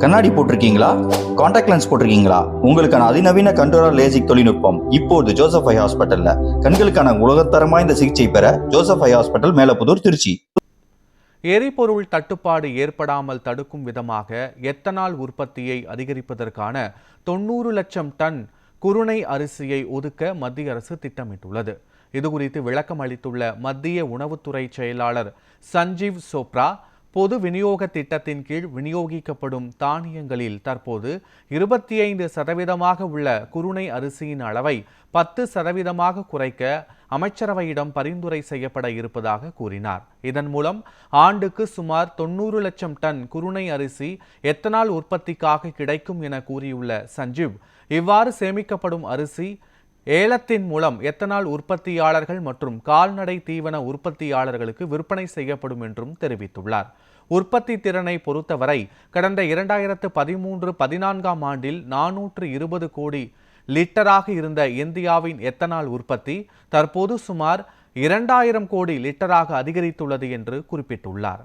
கண்ணாடி போட்டிருக்கீங்களா? Contact lens போட்டிருக்கீங்களா? உங்களுக்கான அதிநவீன கண்டோரா லேசிக் தொழில்நுட்பம் இப்போது ஜோசப் ஐ ஹாஸ்பிட்டல்ல. கண்களுக்கான உலகத்தரம் வாய்ந்த சிகிச்சை பெற Joseph eye hospital, Melapudur, Trichy. எரிபொருள் தட்டுப்பாடு ஏற்படாமல் தடுக்கும் விதமாக எத்தனால் உற்பத்தியை அதிகரிப்பதற்கான 90 லட்சம் டன் குருணை அரிசியை ஒதுக்க மத்திய அரசு திட்டமிட்டுள்ளது. இதுகுறித்து விளக்கம் அளித்துள்ள மத்திய உணவுத்துறை செயலாளர் சஞ்சீவ் சோப்ரா, பொது விநியோக திட்டத்தின் கீழ் விநியோகிக்கப்படும் தானியங்களில் தற்போது 25% உள்ள குருணை அரிசியின் அளவை 10% குறைக்க அமைச்சரவையிடம் பரிந்துரை செய்யப்பட இருப்பதாக கூறினார். இதன் மூலம் ஆண்டுக்கு சுமார் 90 லட்சம் டன் குருணை அரிசி எத்தனால் உற்பத்திக்காக கிடைக்கும் என கூறியுள்ள சஞ்சீவ், இவ்வாறு சேமிக்கப்படும் அரிசி ஏலத்தின் மூலம் எத்தனால் உற்பத்தியாளர்கள் மற்றும் கால்நடை தீவன உற்பத்தியாளர்களுக்கு விற்பனை செய்யப்படும் என்றும் தெரிவித்துள்ளார். உற்பத்தி திறனை பொறுத்தவரை கடந்த 2013-14 ஆண்டில் 420 கோடி லிட்டராக இருந்த இந்தியாவின் எத்தனால் உற்பத்தி தற்போது சுமார் 2000 கோடி லிட்டராக அதிகரித்துள்ளது என்று குறிப்பிட்டுள்ளார்.